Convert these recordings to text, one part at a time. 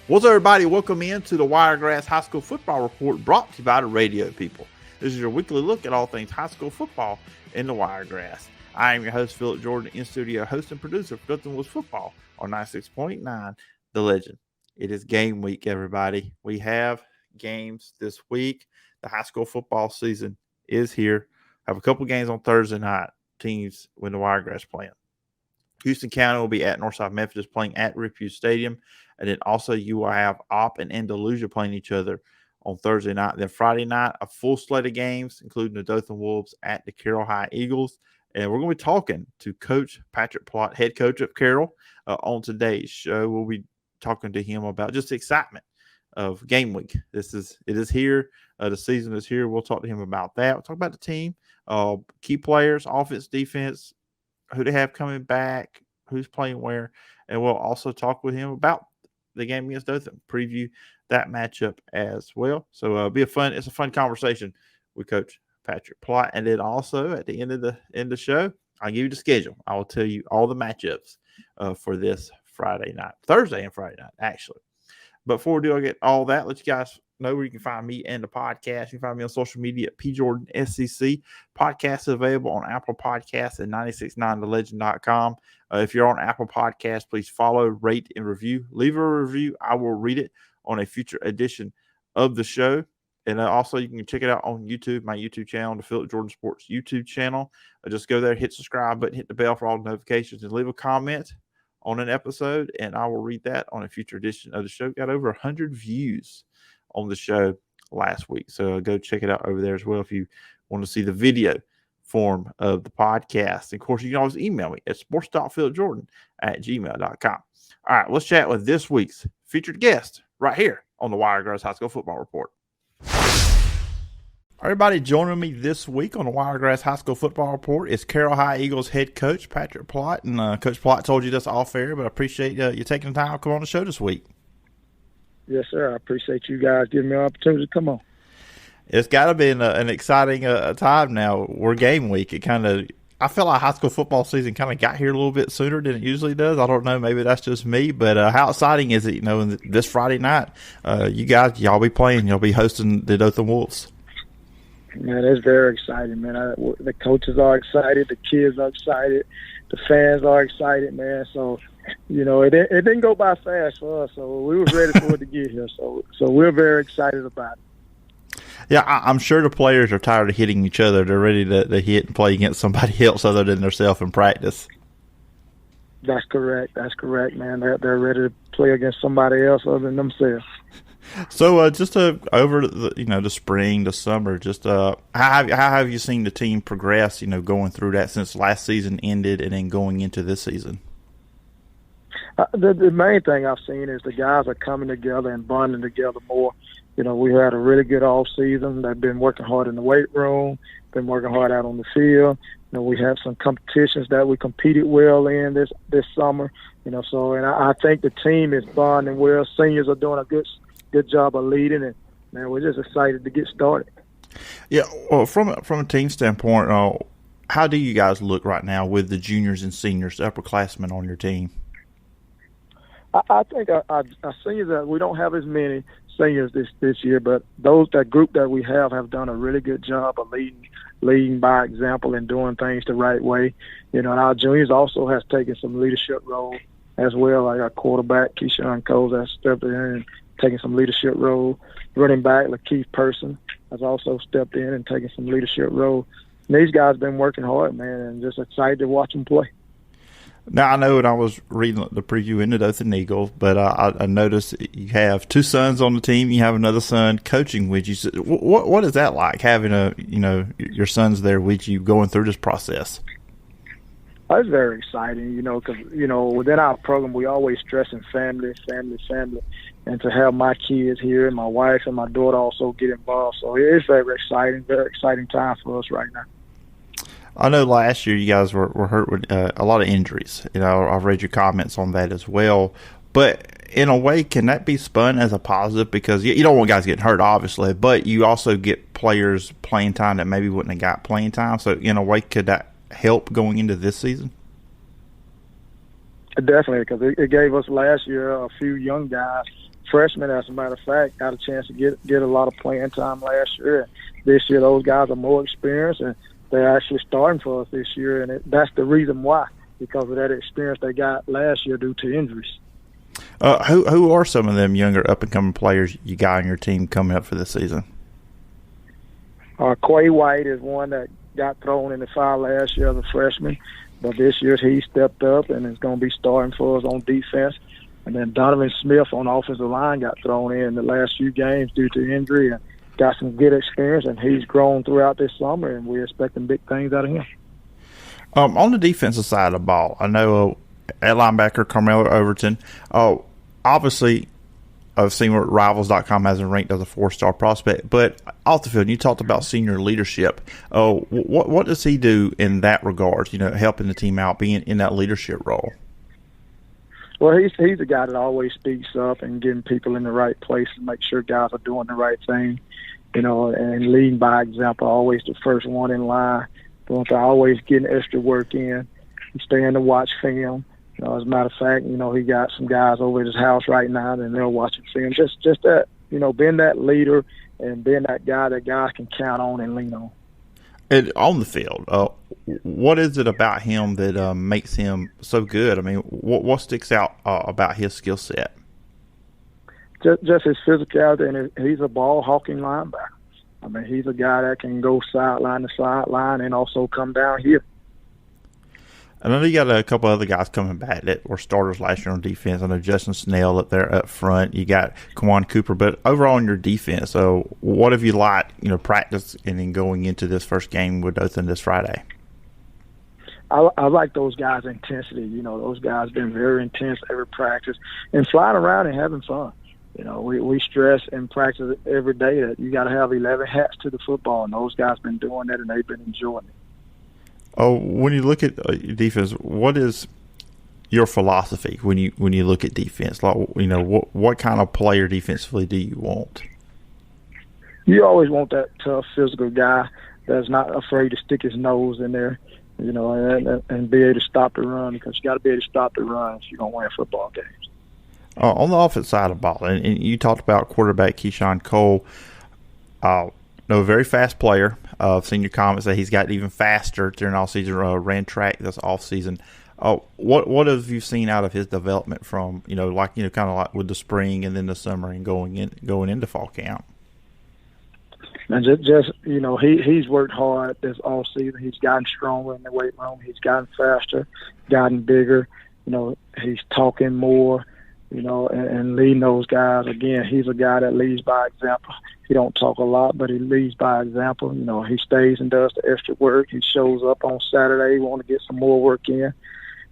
What's up, everybody? Welcome in to the Wiregrass High School Football Report, brought to you by the radio people. This is your weekly look at all things high school football in the Wiregrass. I am your host, Phillip Jordan, in-studio host and producer for Dothan Wolves football on 96.9 The Legend. It is game week, everybody. We have games this week. The high school football season is here. I have a couple games on Thursday night. Teams when the Wiregrass playing. Houston County will be at Northside Methodist playing at Riphew Stadium. And then also you will have Opp and Andalusia playing each other on Thursday night. Then Friday night, a full slate of games, including the Dothan Wolves at the Carroll High Eagles. And we're going to be talking to Coach Patrick Plott, head coach of Carroll, on today's show. We'll be talking to him about just the excitement of game week. It is here. The season is here. We'll talk to him about that. We'll talk about the team, key players, offense, defense, who they have coming back, who's playing where, and we'll also talk with him about the game against Dothan, preview that matchup as well. So it's a fun conversation with Coach Patrick Plott. And then also at the end of the show, I'll give you the schedule. I will tell you all the matchups for this Thursday and Friday night, actually. But before we do, I get all that, let you guys know where you can find me and the podcast. You can find me on social media at PJordanSEC. Podcast is available on Apple Podcasts and 969thelegend.com. If you're on Apple Podcasts, please follow, rate, and review. Leave a review. I will read it on a future edition of the show. And also, you can check it out on YouTube, my YouTube channel, the Phillip Jordan Sports YouTube channel. Just go there, hit subscribe button, hit the bell for all the notifications, and leave a comment on an episode, and I will read that on a future edition of the show. Got over 100 views on the show last week, so go check it out over there as well if you want to see the video form of the podcast. And of course, you can always email me at sports.philipjordan@gmail.com. All right, let's chat with this week's featured guest right here on the Wiregrass High School Football Report. Everybody joining me this week on the Wiregrass High School Football Report is Carroll High Eagles head coach Patrick Plott. And Coach Plott told you this off air, but I appreciate you taking the time to come on the show this week. Yes, sir. I appreciate you guys giving me an opportunity to come on. It's got to be an exciting time now. We're game week. I feel like high school football season kind of got here a little bit sooner than it usually does. I don't know. Maybe that's just me. But how exciting is it, this Friday night, y'all be playing. You'll be hosting the Dothan Wolves. Man, it's very exciting, man. The coaches are excited. The kids are excited. The fans are excited, man. So, it didn't go by fast for us. So we were ready for it to get here. So we're very excited about it. Yeah, I'm sure the players are tired of hitting each other. They're ready to hit and play against somebody else other than themselves in practice. That's correct, man. They're ready to play against somebody else other than themselves. So just over the spring, the summer, just how have you seen the team progress? Going through that since last season ended and then going into this season. The main thing I've seen is the guys are coming together and bonding together more. We had a really good off season. They've been working hard in the weight room, been working hard out on the field. We have some competitions that we competed well in this summer. And I think the team is bonding well. Seniors are doing a good job of leading, and man, we're just excited to get started. Yeah, well, from a team standpoint, how do you guys look right now with the juniors and seniors, the upperclassmen on your team? I think our seniors, we don't have as many seniors this year, but that group that we have done a really good job of leading by example and doing things the right way. And our juniors also has taken some leadership role as well, like our quarterback Keyshawn Coles has stepped in and taking some leadership role. Running back Lakeith Person has also stepped in and taken some leadership role. And these guys have been working hard, man, and just excited to watch them play. Now, I know when I was reading the preview in the Dothan Eagles, but I noticed you have two sons on the team. You have another son coaching with you. So what is that like, having your sons there with you going through this process? It's very exciting, because, within our program, we always stress in family. And to have my kids here and my wife and my daughter also get involved. So it's very exciting time for us right now. I know last year you guys were hurt with a lot of injuries. I've read your comments on that as well. But in a way, can that be spun as a positive? Because you don't want guys getting hurt, obviously, but you also get players playing time that maybe wouldn't have got playing time. So in a way, could that help going into this season? Definitely, because it gave us last year a few young guys freshmen, as a matter of fact, got a chance to get a lot of playing time last year. And this year, those guys are more experienced, and they're actually starting for us this year. And that's the reason why, because of that experience they got last year due to injuries. Who are some of them younger up-and-coming players you got on your team coming up for this season? Quay White is one that got thrown in the fire last year as a freshman, but this year he stepped up and is going to be starting for us on defense. And then Donovan Smith on the offensive line got thrown in the last few games due to injury and got some good experience, and he's grown throughout this summer, and we're expecting big things out of him. On the defensive side of the ball, I know at linebacker Carmelo Overton, obviously I've seen what Rivals.com has him ranked as a 4-star prospect, but off the field, you talked about senior leadership. What does he do in that regard, helping the team out, being in that leadership role? Well, he's a guy that always speaks up and getting people in the right place and make sure guys are doing the right thing, and leading by example, always the first one in line, always getting extra work in, staying to watch film. As a matter of fact, he got some guys over at his house right now, and they're watching film. Just that, being that leader and being that guy that guys can count on and lean on. And on the field, what is it about him that makes him so good? I mean, what sticks out about his skill set? Just his physicality, and he's a ball-hawking linebacker. I mean, he's a guy that can go sideline to sideline and also come down here. I know you got a couple other guys coming back that were starters last year on defense. I know Justin Snell up there up front. You got Kawan Cooper. But overall in your defense, so what have you liked, practice and then going into this first game with Dothan this Friday? I like those guys' intensity. Those guys been very intense every practice and flying around and having fun. We stress in practice every day that you got to have 11 hats to the football, and those guys been doing that, and they've been enjoying it. When you look at defense, what is your philosophy when you look at defense? Like, what kind of player defensively do you want? You always want that tough, physical guy that's not afraid to stick his nose in there, and be able to stop the run, because you got to be able to stop the run if you're going to win football games. On the offensive side of the ball, and you talked about quarterback Keyshawn Cole, a very fast player. I've seen your comments that he's gotten even faster during all season. Ran track this off season. What have you seen out of his development from kind of like with the spring and then the summer and going into fall camp? And he's worked hard this all season. He's gotten stronger in the weight room. He's gotten faster, gotten bigger. He's talking more. And leading those guys. Again, he's a guy that leads by example. He don't talk a lot, but he leads by example. He stays and does the extra work. He shows up on Saturday, want to get some more work in.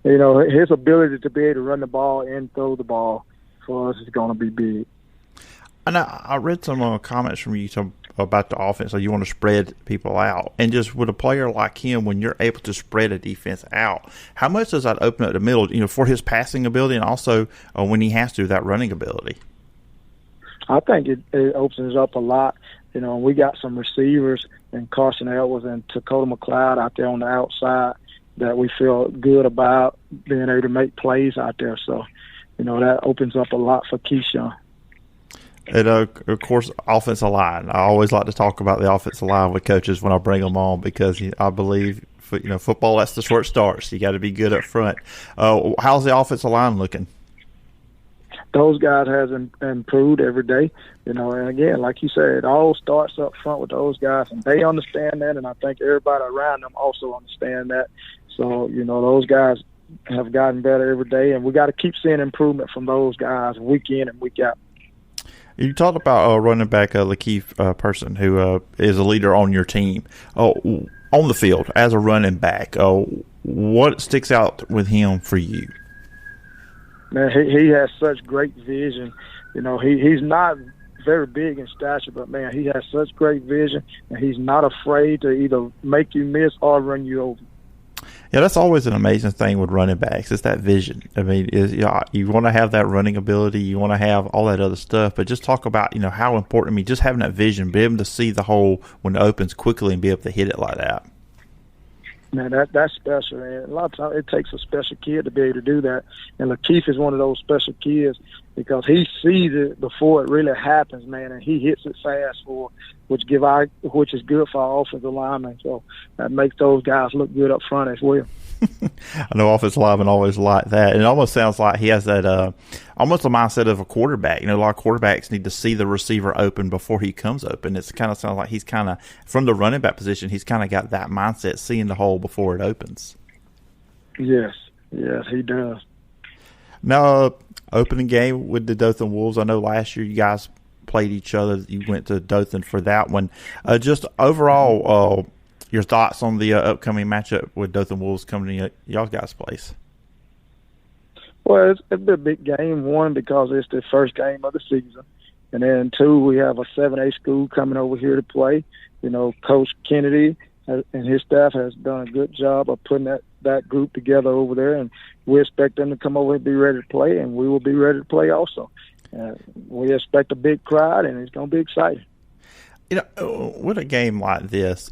His ability to be able to run the ball and throw the ball for us is going to be big. And I read some comments from you about the offense. So you want to spread people out. And just with a player like him, when you're able to spread a defense out, how much does that open up the middle, for his passing ability and also when he has to, that running ability? I think it opens up a lot. We got some receivers in Carson Edwards and Dakota McLeod out there on the outside that we feel good about being able to make plays out there. So, that opens up a lot for Keyshawn. And, of course, offensive line. I always like to talk about the offensive line with coaches when I bring them on because I believe, football, that's the where it starts. You got to be good up front. How's the offensive line looking? Those guys has improved every day. And, again, like you said, it all starts up front with those guys, and they understand that, and I think everybody around them also understand that. So, those guys have gotten better every day, and we got to keep seeing improvement from those guys week in and week out. You talked about running back Lakeith Person, who is a leader on your team. On the field, as a running back, what sticks out with him for you? Man, he has such great vision. He's not very big in stature, but, man, he has such great vision, and he's not afraid to either make you miss or run you over. Yeah, that's always an amazing thing with running backs. It's that vision. I mean, you want to have that running ability. You want to have all that other stuff. But just talk about, how important, just having that vision, be able to see the hole when it opens quickly and be able to hit it like that. Man, that's special. And a lot of times it takes a special kid to be able to do that. And Lakeith is one of those special kids because he sees it before it really happens, man, and he hits it fast which is good for our offensive linemen. So that makes those guys look good up front as well. I know offensive linemen always like that. And it almost sounds like he has that almost the mindset of a quarterback. You know, a lot of quarterbacks need to see the receiver open before he comes open. It kind of sounds like he's kind of, from the running back position, he's kind of got that mindset, seeing the hole before it opens. Yes, he does. Now, opening game with the Dothan Wolves. I know last year you guys played each other. You went to Dothan for that one. Just overall, your thoughts on the upcoming matchup with Dothan Wolves coming to y'all guys' place? Well, it's been a big game, one, because it's the first game of the season. And then, two, we have a 7A school coming over here to play. You know, Coach Kennedy and his staff has done a good job of putting that group together over there. And we expect them to come over and be ready to play, and we will be ready to play also. We expect a big crowd, and it's going to be exciting. You know, with a game like this,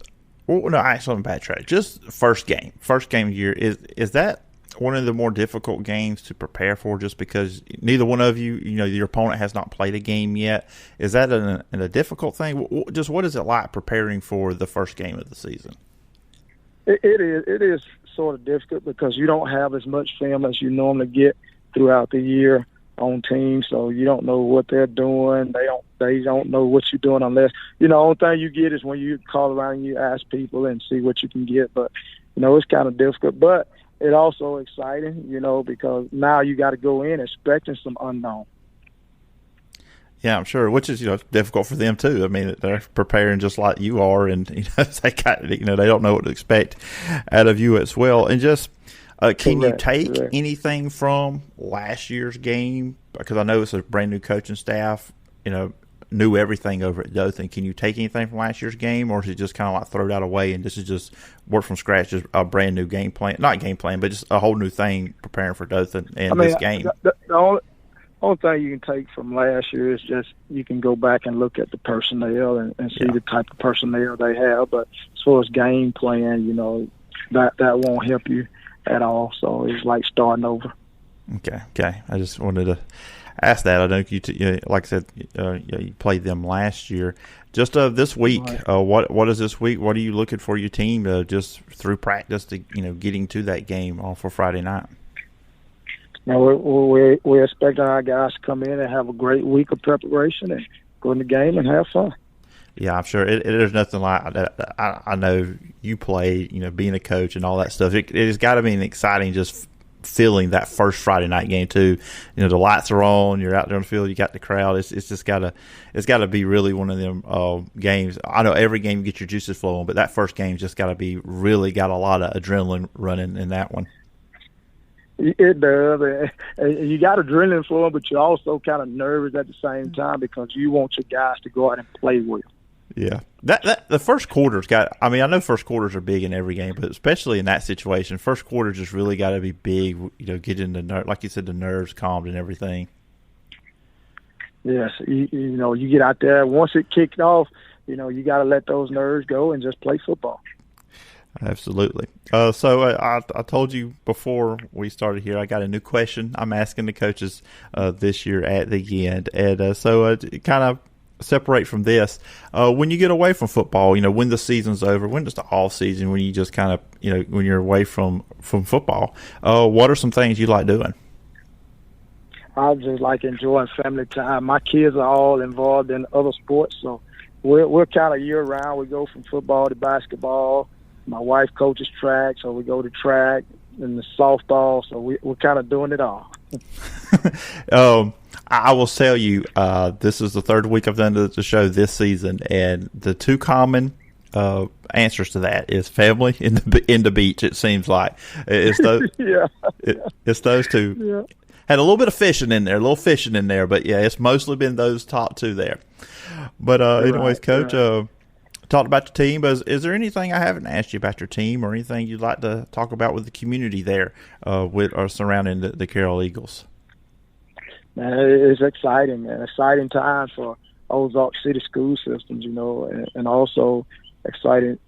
well, no, actually, I'm backtrack. Just first game of the year, is that one of the more difficult games to prepare for? Just because neither one of you, you know, your opponent has not played a game yet. Is that a difficult thing? Just what is it like preparing for the first game of the season? It is sort of difficult because you don't have as much film as you normally get throughout the year on teams, so you don't know what they're doing. They don't know what you're doing unless, you know, the only thing you get is when you call around and you ask people and see what you can get. But, you know, it's kind of difficult. But it's also exciting, you know, because now you got to go in expecting some unknown. Yeah, I'm sure, which is, you know, difficult for them too. I mean, they're preparing just like you are, and you know, they don't know what to expect out of you as well. And just can you take anything from last year's game? Because I know it's a brand new coaching staff, you know, knew everything over at Dothan. Can you take anything from last year's game, or is it just kind of like throw that away and this is just work from scratch, just a brand new game plan? Not game plan, but just a whole new thing preparing for Dothan and this game. The only thing you can take from last year is just you can go back and look at the personnel and see the type of personnel they have. But as far as game plan, you know, that won't help you at all. So it's like starting over. Okay. I just wanted to ask that. I know you like I said, you played them last year. Just this week, right. What is this week? What are you looking for your team just through practice to, you know, getting to that game for Friday night? Now we're expecting our guys to come in and have a great week of preparation and go in the game and have fun. Yeah, I'm sure there's nothing like that. I know you play, you know, being a coach and all that stuff. It has got to be an exciting just feeling that first Friday night game too. You know, the lights are on, you're out there on the field, you got the crowd. It's just got to be really one of them games. I know every game you get your juices flowing, but that first game just got to be really got a lot of adrenaline running in that one. It does. You got adrenaline flowing, but you're also kind of nervous at the same time because you want your guys to go out and play well. Yeah, that the first quarter's got. I mean, I know first quarters are big in every game, but especially in that situation, first quarter just really got to be big. You know, getting like you said, the nerves calmed and everything. Yes, you know, you get out there once it kicked off. You know, you got to let those nerves go and just play football. Absolutely. So I told you before we started here, I got a new question I'm asking the coaches this year at the end. And so kind of separate from this, when you get away from football, you know, when the season's over, when it's the off season, when you just kind of, you know, when you're away from football, what are some things you like doing? I just like enjoying family time. My kids are all involved in other sports, so we're kind of year round. We go from football to basketball. My wife coaches track, so we go to track and the softball. So we're kind of doing it all. I will tell you, this is the third week I've done the show this season, and the two common answers to that is family and the beach. It seems like it's those. It's those two. Yeah. Had a little bit of fishing in there, but yeah, it's mostly been those top two there. But anyways, Coach. Right. Talked about your team, but is there anything I haven't asked you about your team or anything you'd like to talk about with the community there with or surrounding the Carroll Eagles? Man, it's exciting, man. Exciting times for Ozark City school systems, you know, and also exciting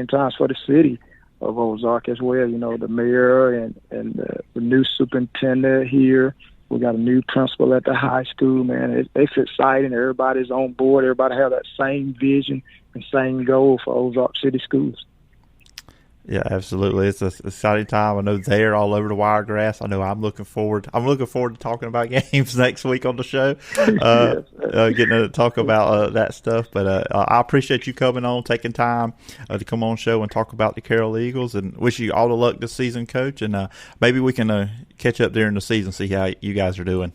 times for the city. Ozark as well. You know, the mayor and the new superintendent here. We got a new principal at the high school, man. It's exciting. Everybody's on board. Everybody have that same vision and same goal for Ozark City Schools. Yeah, absolutely. It's an exciting time. I know they're all over the Wiregrass. I know I'm looking forward. To talking about games next week on the show. Getting to talk about that stuff. But I appreciate you coming on, taking time to come on the show and talk about the Carroll Eagles. And wish you all the luck this season, Coach. And maybe we can catch up during the season, see how you guys are doing.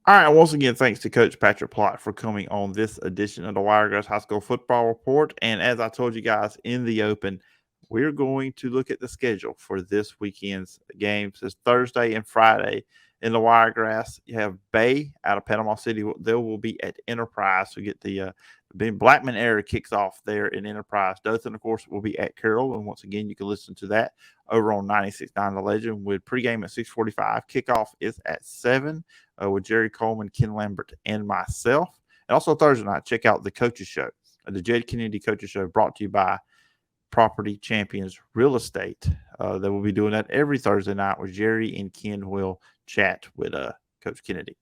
All right, once again, thanks to Coach Patrick Plott for coming on this edition of the Wiregrass High School Football Report. And as I told you guys in the open, we're going to look at the schedule for this weekend's games. It's Thursday and Friday in the Wiregrass. You have Bay out of Panama City. They will be at Enterprise to get the Blackman era kicks off there in Enterprise. Dothan, of course, will be at Carroll. And once again, you can listen to that over on 96.9 The Legend with pregame at 6:45. Kickoff is at 7 with Jerry Coleman, Ken Lambert, and myself. And also Thursday night, check out the Coaches Show, the Jed Kennedy Coaches Show, brought to you by Property Champions Real Estate. They will be doing that every Thursday night where Jerry and Ken will chat with Coach Kennedy.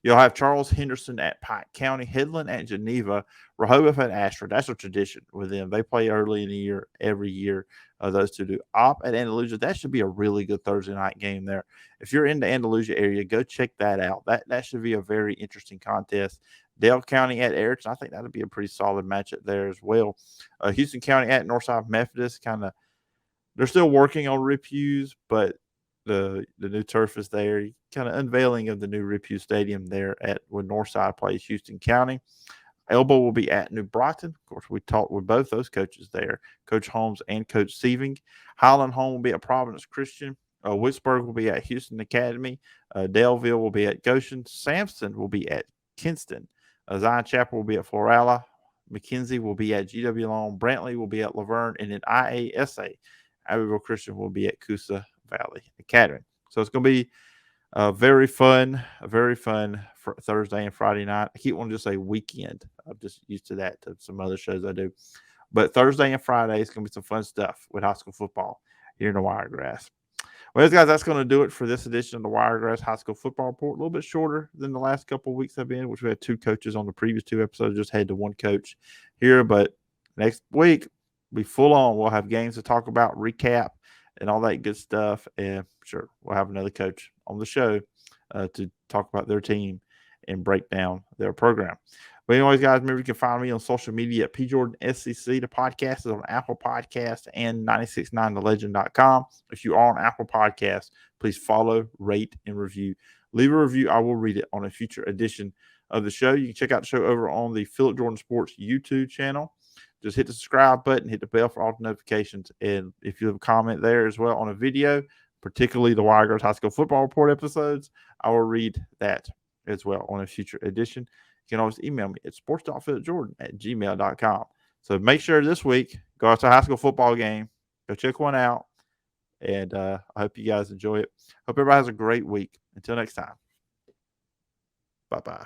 You'll have Charles Henderson at Pike County, Headland at Geneva, Rehoboth at Ashford. That's a tradition with them. They play early in the year every year. Those two do. Op at Andalusia. That should be a really good Thursday night game there. If you're in the Andalusia area, go check that out. That should be a very interesting contest. Dale County at Ayrton. I think that'll be a pretty solid matchup there as well. Houston County at Northside Methodist. They're still working on Rip Hughes, but the new turf is there. Kind of unveiling of the new Rip Hughes Stadium there at when Northside plays Houston County. Elbow will be at New Brighton. Of course, we talked with both those coaches there, Coach Holmes and Coach Sieving. Highland Home will be at Providence Christian. Wicksburg will be at Houston Academy. Daleville will be at Goshen. Sampson will be at Kinston. Zion Chapel will be at Florala. McKenzie will be at GW Long. Brantley will be at Laverne. And then IASA, Abbeville Christian, will be at Coosa Valley Academy. So it's going to be very fun for Thursday and Friday night. I keep wanting to just say weekend. I'm just used to that to some other shows I do. But Thursday and Friday is going to be some fun stuff with high school football here in the Wiregrass. Well, guys, that's going to do it for this edition of the Wiregrass High School Football Report. A little bit shorter than the last couple of weeks have been, which we had two coaches on the previous two episodes. Just had to one coach here. But next week, we'll be full on. We'll have games to talk about, recap, and all that good stuff. And sure, we'll have another coach on the show to talk about their team and break down their program. But anyways, guys, remember you can find me on social media at PJordanSEC. The podcast is on Apple Podcasts and 969thelegend.com. If you are on Apple Podcasts, please follow, rate, and review. Leave a review. I will read it on a future edition of the show. You can check out the show over on the Phillip Jordan Sports YouTube channel. Just hit the subscribe button, hit the bell for all the notifications. And if you have a comment there as well on a video, particularly the Wiregrass High School Football Report episodes, I will read that as well on a future edition. You can always email me at sports.philipjordan@gmail.com. So make sure this week, go out to a high school football game, go check one out, and I hope you guys enjoy it. Hope everybody has a great week. Until next time, bye-bye.